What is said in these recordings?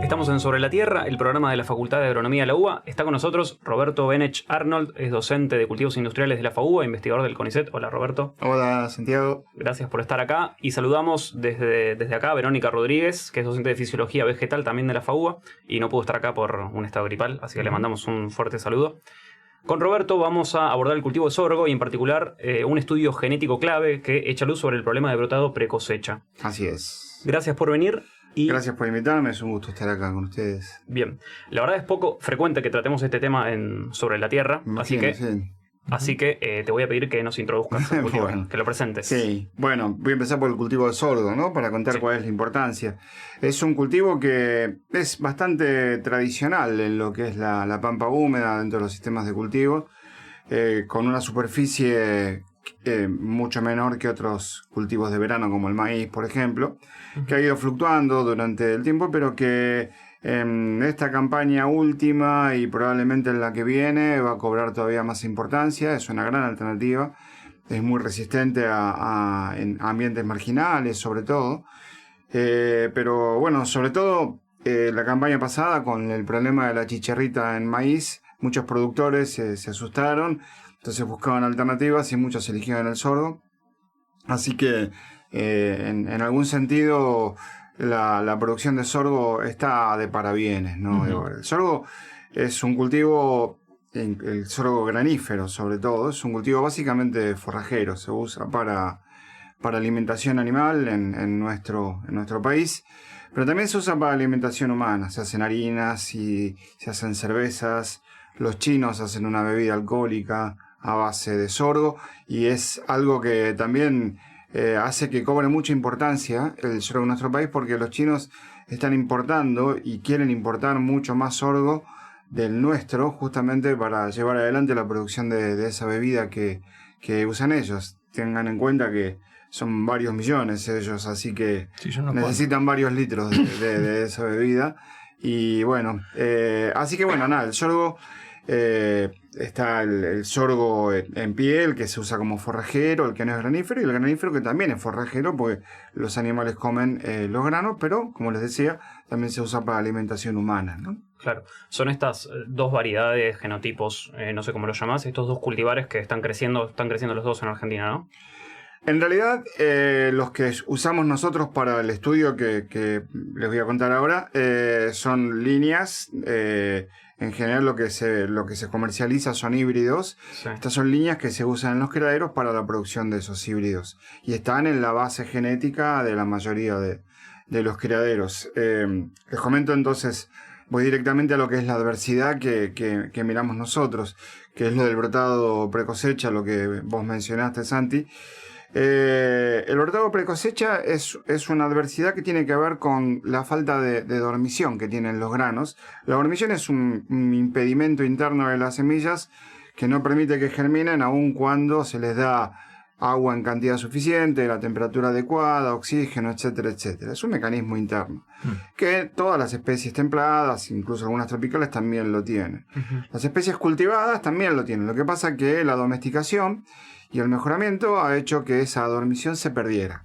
Estamos en Sobre la Tierra, el programa de la Facultad de Agronomía de la UBA. Está con nosotros Roberto Benech Arnold, es docente de cultivos industriales de la FAUBA, investigador del CONICET. Hola, Roberto. Hola, Santiago. Gracias por estar acá. Y saludamos desde acá a Verónica Rodríguez, que es docente de Fisiología Vegetal también de la FAUBA, y no pudo estar acá por un estado gripal, así que le mandamos un fuerte saludo. Con Roberto vamos a abordar el cultivo de sorgo y en particular un estudio genético clave que echa luz sobre el problema de brotado precosecha. Así es. Gracias por venir. Gracias por invitarme, es un gusto estar acá con ustedes. Bien, la verdad es poco frecuente que tratemos este tema Sobre la Tierra, así que te voy a pedir que nos introduzcas al cultivo, bueno, que lo presentes. Sí, bueno, voy a empezar por el cultivo de sorgo, ¿no? Para contar cuál es la importancia. Es un cultivo que es bastante tradicional en lo que es la pampa húmeda dentro de los sistemas de cultivo, con una superficie mucho menor que otros cultivos de verano como el maíz, por ejemplo, que ha ido fluctuando durante el tiempo, pero que en esta campaña última y probablemente en la que viene va a cobrar todavía más importancia. Es una gran alternativa, es muy resistente en ambientes marginales sobre todo, pero bueno, sobre todo la campaña pasada con el problema de la chicharrita en maíz, muchos productores se asustaron. Entonces buscaban alternativas y muchos eligieron el sorgo. Así que en algún sentido la producción de sorgo está de parabienes, ¿no? Uh-huh. El sorgo es un cultivo, el sorgo granífero sobre todo, es un cultivo básicamente forrajero. Se usa para alimentación animal en nuestro país, pero también se usa para alimentación humana. Se hacen harinas y se hacen cervezas. Los chinos hacen una bebida alcohólica a base de sorgo y es algo que también hace que cobre mucha importancia el sorgo en nuestro país, porque los chinos están importando y quieren importar mucho más sorgo del nuestro justamente para llevar adelante la producción de esa bebida que usan ellos. Tengan en cuenta que son varios millones ellos, así que necesitan varios litros de esa bebida. Y bueno, así que bueno, nada, el sorgo... está el sorgo en piel, que se usa como forrajero, el que no es granífero, y el granífero que también es forrajero, porque los animales comen los granos, pero como les decía, también se usa para alimentación humana, ¿no? Claro, son estas dos variedades, genotipos, no sé cómo los llamás, estos dos cultivares que están creciendo los dos en Argentina, ¿no? En realidad, los que usamos nosotros para el estudio que les voy a contar ahora son líneas. En general lo que se comercializa son híbridos. Sí. Estas son líneas que se usan en los criaderos para la producción de esos híbridos. Y están en la base genética de la mayoría de los criaderos. Les comento entonces, voy directamente a lo que es la adversidad que miramos nosotros, que es lo del brotado precosecha, lo que vos mencionaste, Santi. El brotado precosecha es una adversidad que tiene que ver con la falta de dormición que tienen los granos. La dormición es un impedimento interno de las semillas que no permite que germinen aun cuando se les da agua en cantidad suficiente, la temperatura adecuada, oxígeno, etcétera, etcétera. Es un mecanismo interno que todas las especies templadas, incluso algunas tropicales, también lo tienen. Las especies cultivadas también lo tienen. Lo que pasa es que la domesticación y el mejoramiento ha hecho que esa dormición se perdiera.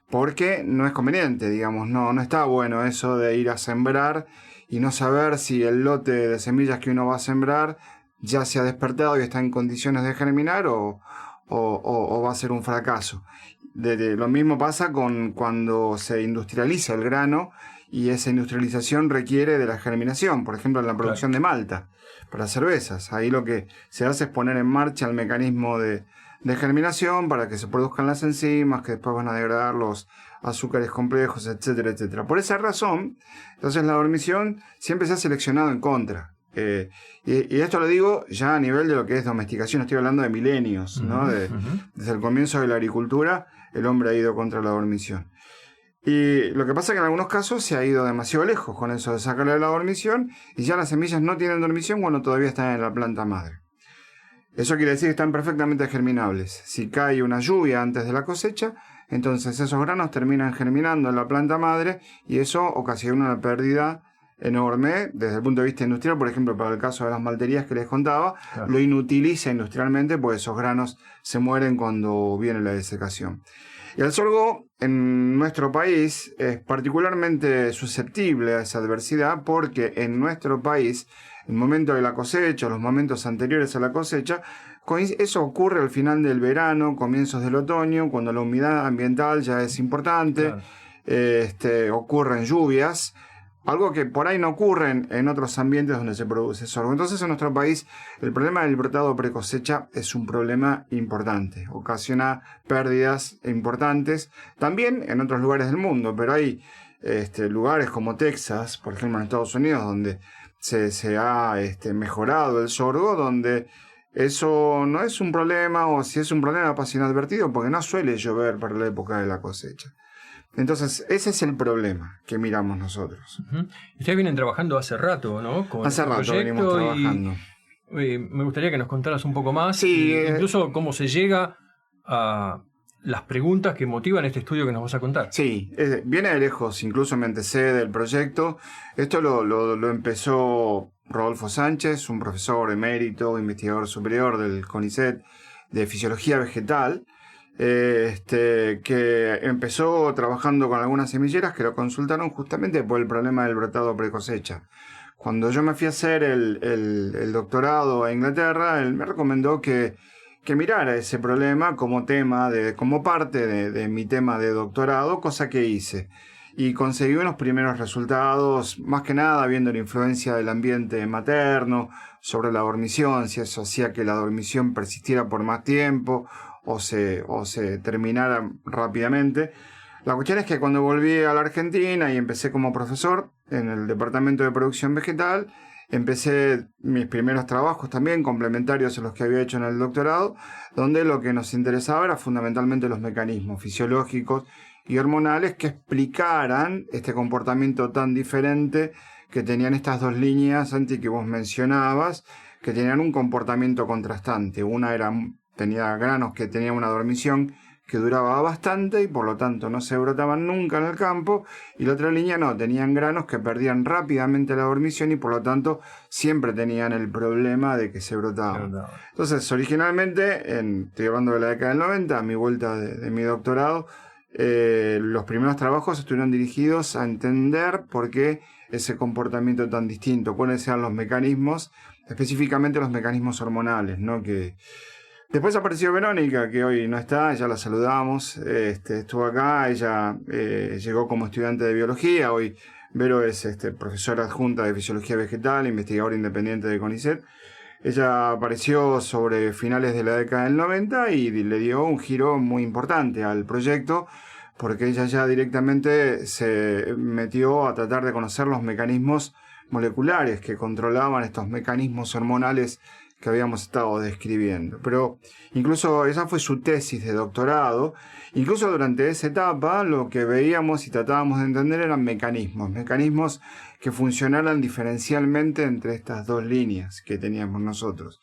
Porque no es conveniente, digamos, no está bueno eso de ir a sembrar y no saber si el lote de semillas que uno va a sembrar ya se ha despertado y está en condiciones de germinar o va a ser un fracaso. Lo mismo pasa con cuando se industrializa el grano y esa industrialización requiere de la germinación, por ejemplo en la producción de malta para cervezas. Ahí lo que se hace es poner en marcha el mecanismo de germinación para que se produzcan las enzimas que después van a degradar los azúcares complejos, etcétera, etcétera. Por esa razón, entonces la dormición siempre se ha seleccionado en contra. Y esto lo digo ya a nivel de lo que es domesticación, estoy hablando de milenios, ¿no? Desde el comienzo de la agricultura, el hombre ha ido contra la dormición. Y lo que pasa es que en algunos casos se ha ido demasiado lejos con eso de sacarle la dormición, y ya las semillas no tienen dormición cuando todavía están en la planta madre. Eso quiere decir que están perfectamente germinables. Si cae una lluvia antes de la cosecha, entonces esos granos terminan germinando en la planta madre y eso ocasiona una pérdida enorme desde el punto de vista industrial. Por ejemplo, para el caso de las malterías que les contaba, claro, lo inutiliza industrialmente, pues esos granos se mueren cuando viene la desecación. Y el sorgo en nuestro país es particularmente susceptible a esa adversidad porque en nuestro país, el momento de la cosecha, los momentos anteriores a la cosecha, eso ocurre al final del verano, comienzos del otoño, cuando la humedad ambiental ya es importante, claro. Ocurren lluvias, algo que por ahí no ocurre en otros ambientes donde se produce sorgo. Entonces en nuestro país el problema del brotado precosecha es un problema importante, ocasiona pérdidas importantes, también en otros lugares del mundo, pero hay lugares como Texas, por ejemplo en Estados Unidos, donde se ha mejorado el sorgo, donde eso no es un problema, o si es un problema pasa inadvertido porque no suele llover para la época de la cosecha. Entonces, ese es el problema que miramos nosotros. Ustedes vienen trabajando hace rato, ¿no? Hace rato venimos trabajando. Me gustaría que nos contaras un poco más, sí, incluso cómo se llega a las preguntas que motivan este estudio que nos vas a contar. Sí, viene de lejos, incluso me antecede el proyecto. Esto lo empezó Rodolfo Sánchez, un profesor emérito, investigador superior del CONICET de Fisiología Vegetal, que empezó trabajando con algunas semilleras que lo consultaron justamente por el problema del brotado precosecha. Cuando yo me fui a hacer el doctorado a Inglaterra, él me recomendó que mirara ese problema como como parte de mi tema de doctorado, cosa que hice. Y conseguí unos primeros resultados, más que nada viendo la influencia del ambiente materno sobre la dormición, si eso hacía que la dormición persistiera por más tiempo o se terminara rápidamente. La cuestión es que cuando volví a la Argentina y empecé como profesor en el Departamento de Producción Vegetal, empecé mis primeros trabajos también complementarios a los que había hecho en el doctorado, donde lo que nos interesaba era fundamentalmente los mecanismos fisiológicos y hormonales que explicaran este comportamiento tan diferente que tenían estas dos líneas antes que vos mencionabas, que tenían un comportamiento contrastante. Una tenía granos que tenían una dormición que duraba bastante y por lo tanto no se brotaban nunca en el campo, y la otra línea no, tenían granos que perdían rápidamente la dormición y por lo tanto siempre tenían el problema de que se brotaban. Entonces, originalmente, estoy hablando de la década del 90, a mi vuelta de mi doctorado, los primeros trabajos estuvieron dirigidos a entender por qué ese comportamiento tan distinto, cuáles eran los mecanismos, específicamente los mecanismos hormonales, ¿no? Que después apareció Verónica, que hoy no está, ya la saludamos, estuvo acá, ella llegó como estudiante de biología, hoy Vero es profesora adjunta de Fisiología Vegetal, investigadora independiente de CONICET. Ella apareció sobre finales de la década del 90 y le dio un giro muy importante al proyecto, porque ella ya directamente se metió a tratar de conocer los mecanismos moleculares que controlaban estos mecanismos hormonales que habíamos estado describiendo. Pero incluso esa fue su tesis de doctorado. Incluso durante esa etapa lo que veíamos y tratábamos de entender eran mecanismos que funcionaran diferencialmente entre estas dos líneas que teníamos nosotros.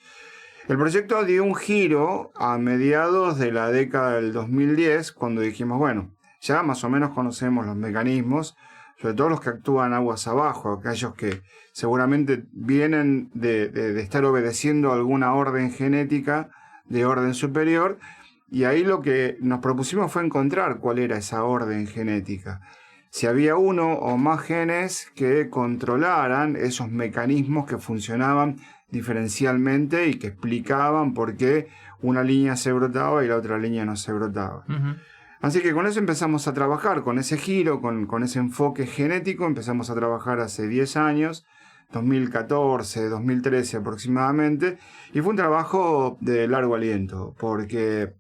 El proyecto dio un giro a mediados de la década del 2010, cuando dijimos, bueno, ya más o menos conocemos los mecanismos, sobre todo los que actúan aguas abajo, aquellos que seguramente vienen de estar obedeciendo alguna orden genética de orden superior, y ahí lo que nos propusimos fue encontrar cuál era esa orden genética. Si había uno o más genes que controlaran esos mecanismos que funcionaban diferencialmente y que explicaban por qué una línea se brotaba y la otra línea no se brotaba. Así que con eso empezamos a trabajar, con ese giro, con ese enfoque genético, empezamos a trabajar hace 10 años, 2014, 2013 aproximadamente, y fue un trabajo de largo aliento, porque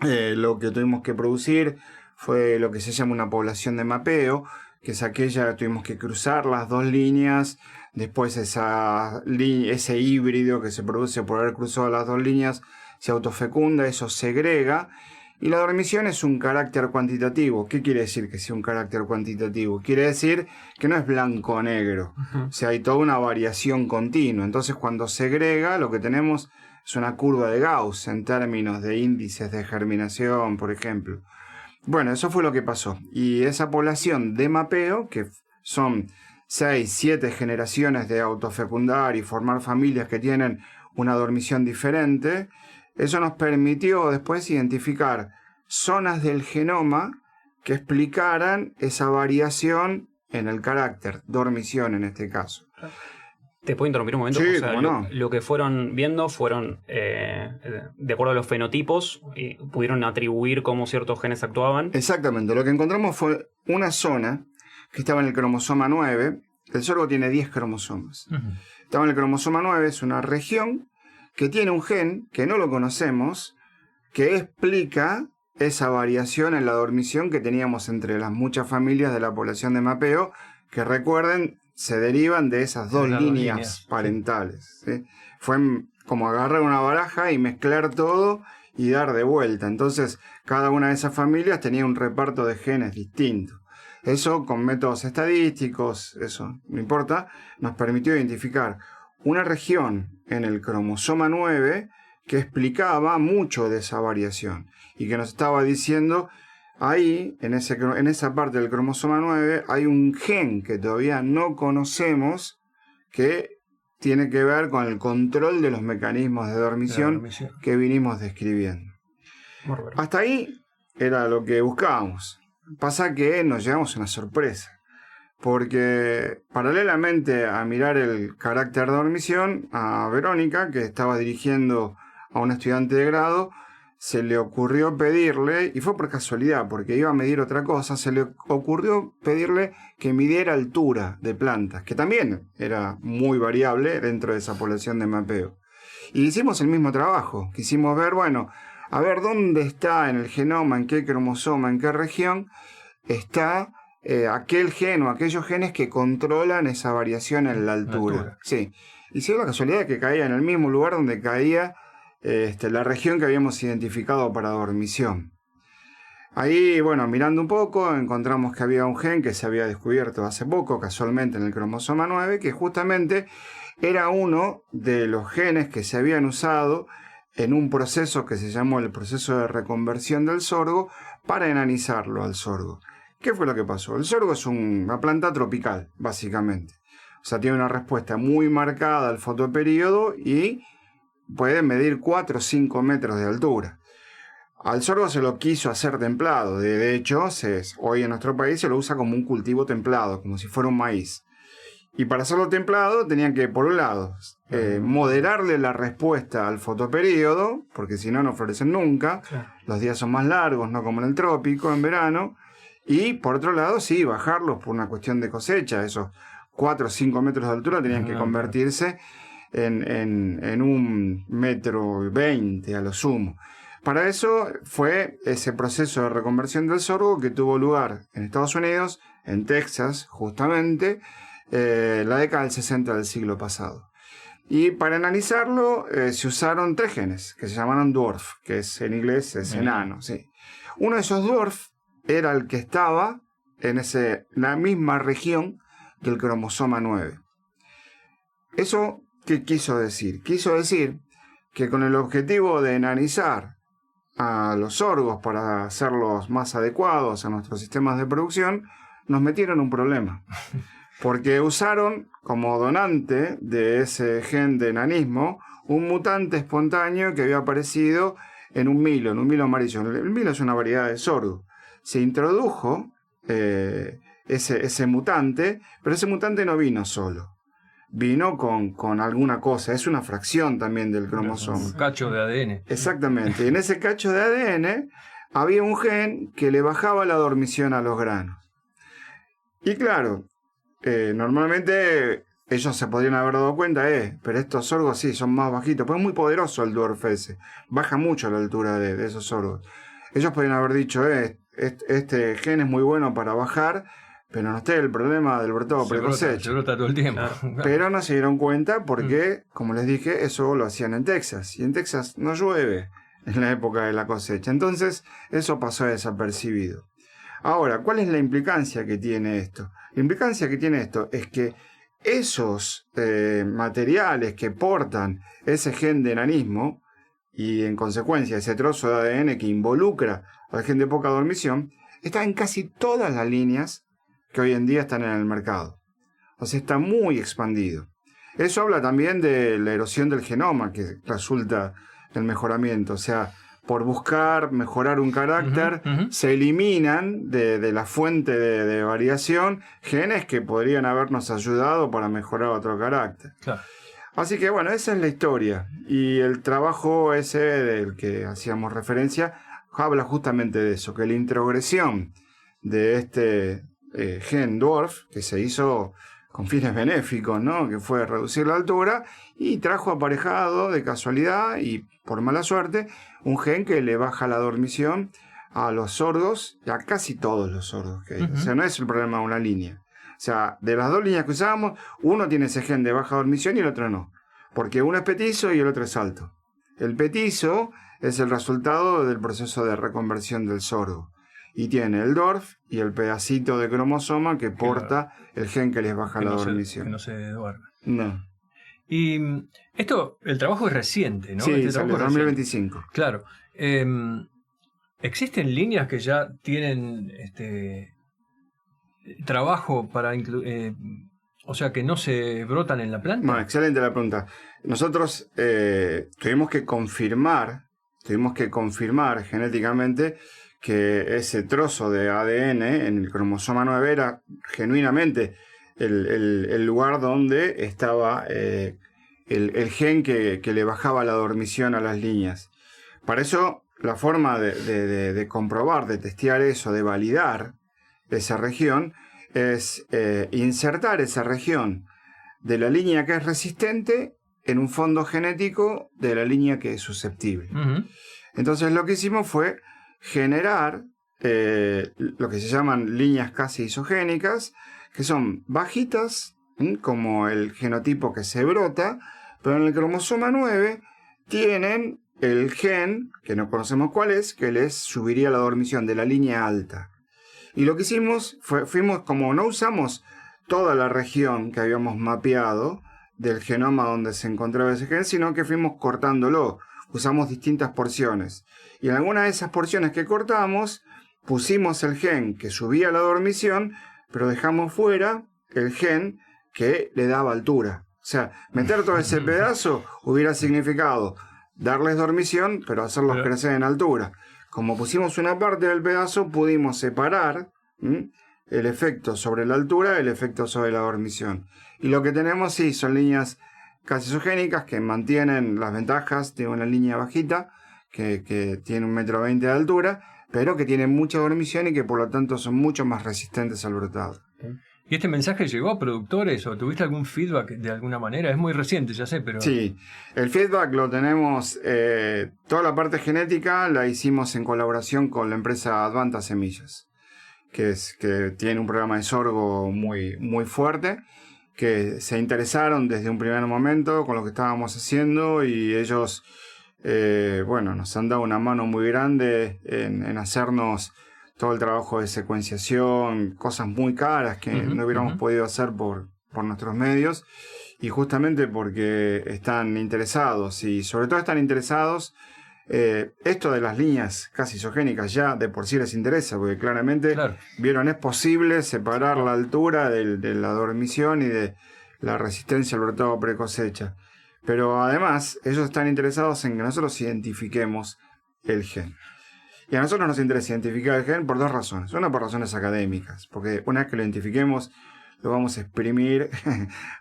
lo que tuvimos que producir fue lo que se llama una población de mapeo, que es aquella que tuvimos que cruzar las dos líneas, después ese híbrido que se produce por haber cruzado las dos líneas se autofecunda, eso segrega. Y la dormición es un carácter cuantitativo. ¿Qué quiere decir que sea un carácter cuantitativo? Quiere decir que no es blanco o negro. O sea, hay toda una variación continua. Entonces, cuando segrega, lo que tenemos es una curva de Gauss en términos de índices de germinación, por ejemplo. Bueno, eso fue lo que pasó. Y esa población de mapeo, que son 6, 7 generaciones de autofecundar y formar familias que tienen una dormición diferente, eso nos permitió después identificar zonas del genoma que explicaran esa variación en el carácter, dormición en este caso. ¿Te puedo interrumpir un momento? Sí, O sea, cómo no. lo que fueron viendo fueron, de acuerdo a los fenotipos, y pudieron atribuir cómo ciertos genes actuaban. Exactamente, lo que encontramos fue una zona que estaba en el cromosoma 9. El sorgo tiene 10 cromosomas. Estaba en el cromosoma 9, es una región que tiene un gen que no lo conocemos, que explica esa variación en la dormición que teníamos entre las muchas familias de la población de mapeo, que recuerden, se derivan de esas dos líneas parentales. ¿Sí? Fue como agarrar una baraja y mezclar todo y dar de vuelta. Entonces, cada una de esas familias tenía un reparto de genes distinto. Eso, con métodos estadísticos, eso no importa, nos permitió identificar una región en el cromosoma 9 que explicaba mucho de esa variación y que nos estaba diciendo, ahí, en esa parte del cromosoma 9, hay un gen que todavía no conocemos que tiene que ver con el control de los mecanismos de dormición que vinimos describiendo. Hasta ahí era lo que buscábamos. Pasa que nos llevamos una sorpresa, porque paralelamente a mirar el carácter de dormición, a Verónica, que estaba dirigiendo a un estudiante de grado, se le ocurrió pedirle, y fue por casualidad, porque iba a medir otra cosa, se le ocurrió pedirle que midiera altura de plantas, que también era muy variable dentro de esa población de mapeo. Y hicimos el mismo trabajo, quisimos ver, bueno, a ver dónde está en el genoma, en qué cromosoma, en qué región está aquel gen o aquellos genes que controlan esa variación en la altura. Sí. Y se dio la casualidad de que caía en el mismo lugar donde caía la región que habíamos identificado para dormición. Ahí, bueno, mirando un poco, encontramos que había un gen que se había descubierto hace poco, casualmente en el cromosoma 9, que justamente era uno de los genes que se habían usado en un proceso que se llamó el proceso de reconversión del sorgo para enanizarlo al sorgo. ¿Qué fue lo que pasó? El sorgo es una planta tropical, básicamente. O sea, tiene una respuesta muy marcada al fotoperíodo y puede medir 4 o 5 metros de altura. Al sorgo se lo quiso hacer templado. De hecho, hoy en nuestro país se lo usa como un cultivo templado, como si fuera un maíz. Y para hacerlo templado tenían que, por un lado, moderarle la respuesta al fotoperíodo, porque si no, no florecen nunca. Claro. Los días son más largos, no como en el trópico, en verano. Y por otro lado, sí, bajarlos por una cuestión de cosecha. Esos 4 o 5 metros de altura tenían que convertirse en 1,20 metros a lo sumo. Para eso fue ese proceso de reconversión del sorgo que tuvo lugar en Estados Unidos, en Texas, justamente, la década del 60 del siglo pasado. Y para analizarlo se usaron 3 genes que se llamaron dwarf, que en inglés es enano. Sí. Uno de esos dwarf era el que estaba en la misma región del cromosoma 9. ¿Eso qué quiso decir? Quiso decir que con el objetivo de enanizar a los sorgos para hacerlos más adecuados a nuestros sistemas de producción, nos metieron un problema. Porque usaron como donante de ese gen de enanismo un mutante espontáneo que había aparecido en un milo amarillo. El milo es una variedad de sorgo. Se introdujo ese mutante, pero ese mutante no vino solo. Vino con alguna cosa. Es una fracción también del cromosoma. Un cacho de ADN. Exactamente. Y en ese cacho de ADN había un gen que le bajaba la dormición a los granos. Y claro, normalmente ellos se podrían haber dado cuenta, pero estos sorgos sí son más bajitos, pues es muy poderoso el dwarf ese, baja mucho la altura de esos sorgos. Ellos podrían haber dicho, este gen es muy bueno para bajar, pero no esté el problema del brotado precosecha. Se brota todo el tiempo. Pero no se dieron cuenta porque, como les dije, eso lo hacían en Texas, y en Texas no llueve en la época de la cosecha, entonces eso pasó desapercibido. Ahora, ¿cuál es la implicancia que tiene esto? La implicancia que tiene esto es que esos materiales que portan ese gen de enanismo y en consecuencia ese trozo de ADN que involucra al gen de poca dormición, está en casi todas las líneas que hoy en día están en el mercado. O sea, está muy expandido. Eso habla también de la erosión del genoma que resulta del mejoramiento. O sea, por buscar mejorar un carácter, se eliminan de la fuente de variación genes que podrían habernos ayudado para mejorar otro carácter. Claro. Así que bueno, esa es la historia. Y el trabajo ese del que hacíamos referencia habla justamente de eso, que la introgresión de este gen dwarf, que se hizo con fines benéficos, ¿no? Que fue reducir la altura, y trajo aparejado de casualidad y por mala suerte un gen que le baja la dormición a los sordos, y a casi todos los sordos que hay. O sea, no es el problema de una línea. O sea, de las dos líneas que usábamos, uno tiene ese gen de baja dormición y el otro no. Porque uno es petizo y el otro es alto. El petizo es el resultado del proceso de reconversión del sordo. Y tiene el DORF y el pedacito de cromosoma que porta el gen que les baja la dormición. Que no se duerme. No. Y esto, el trabajo es reciente, ¿no? Sí, este salió en 2025. Claro. ¿Existen líneas que ya tienen trabajo para incluir, o sea, que no se brotan en la planta? Bueno, excelente la pregunta. Nosotros tuvimos que confirmar genéticamente que ese trozo de ADN en el cromosoma 9 era genuinamente el lugar donde estaba el gen que le bajaba la dormición a las líneas. Para eso, la forma de comprobar, de testear eso, de validar esa región, es insertar esa región de la línea que es resistente en un fondo genético de la línea que es susceptible. Entonces lo que hicimos fue generar lo que se llaman líneas casi isogénicas, que son bajitas, como el genotipo que se brota, pero en el cromosoma 9 tienen el gen, que no conocemos cuál es, que les subiría la dormición de la línea alta. Y lo que hicimos fuimos, como no usamos toda la región que habíamos mapeado del genoma donde se encontraba ese gen, sino que fuimos cortándolo. Usamos distintas porciones. Y en alguna de esas porciones que cortamos, pusimos el gen que subía la dormición, pero dejamos fuera el gen que le daba altura. O sea, meter todo ese pedazo hubiera significado darles dormición, pero hacerlos crecer en altura. Como pusimos una parte del pedazo, pudimos separar el efecto sobre la altura, el efecto sobre la dormición. Y lo que tenemos, sí, son líneas casi isogénicas que mantienen las ventajas de una línea bajita, que tiene 1,20 m de altura, pero que tienen mucha dormición y que por lo tanto son mucho más resistentes al brotado. ¿Y este mensaje llegó a productores o tuviste algún feedback de alguna manera? Es muy reciente, ya sé, pero... Sí, el feedback lo tenemos, toda la parte genética la hicimos en colaboración con la empresa Advanta Semillas, que tiene un programa de sorgo muy, muy fuerte, que se interesaron desde un primer momento con lo que estábamos haciendo y ellos, nos han dado una mano muy grande en hacernos todo el trabajo de secuenciación, cosas muy caras que no hubiéramos podido hacer por nuestros medios, y justamente porque están interesados, y sobre todo están interesados, esto de las líneas casi isogénicas ya de por sí les interesa, porque claramente vieron es posible separar la altura de la dormición y de la resistencia al brotado precosecha. Pero además ellos están interesados en que nosotros identifiquemos el gen. Y a nosotros nos interesa identificar el gen por dos razones. Una, por razones académicas, porque una vez que lo identifiquemos, lo vamos a exprimir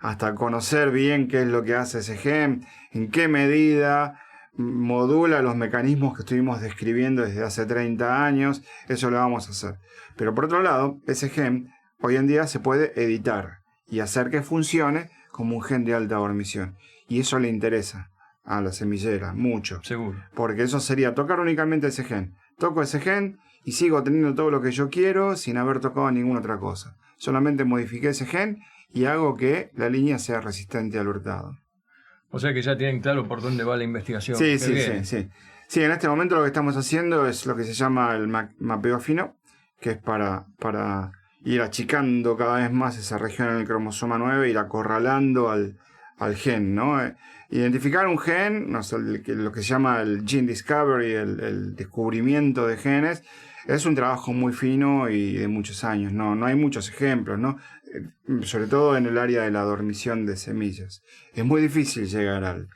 hasta conocer bien qué es lo que hace ese gen, en qué medida modula los mecanismos que estuvimos describiendo desde hace 30 años. Eso lo vamos a hacer. Pero por otro lado, ese gen hoy en día se puede editar y hacer que funcione como un gen de alta dormición. Y eso le interesa a la semillera mucho. Seguro. Porque eso sería tocar únicamente ese gen. Toco ese gen y sigo teniendo todo lo que yo quiero sin haber tocado ninguna otra cosa. Solamente modifiqué ese gen y hago que la línea sea resistente al hurtado. O sea que ya tienen claro por dónde va la investigación. Sí. Sí, en este momento lo que estamos haciendo es lo que se llama el mapeo fino, que es para ir achicando cada vez más esa región en el cromosoma 9, ir acorralando al gen, ¿no? Identificar un gen, no sé, lo que se llama el gene discovery, el descubrimiento de genes, es un trabajo muy fino y de muchos años. No hay muchos ejemplos, ¿no? Sobre todo en el área de la dormición de semillas. Es muy difícil llegar al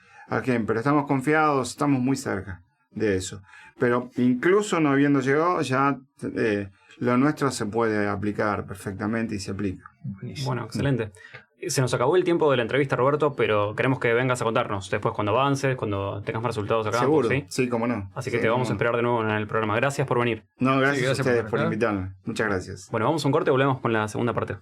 gen, pero estamos confiados, estamos muy cerca. de eso. Pero incluso no habiendo llegado, ya lo nuestro se puede aplicar perfectamente y se aplica. Buenísimo. Bueno, excelente. Se nos acabó el tiempo de la entrevista, Roberto, pero queremos que vengas a contarnos después cuando avances, cuando tengas más resultados acá. Seguro, ¿sí? sí, cómo no. Así que Sí, te vamos a cómo no. esperar de nuevo en el programa. Gracias por venir. No, gracias, Sí, gracias a ustedes por por acá. invitarme. Muchas gracias. Bueno, vamos a un corte y volvemos con la segunda parte.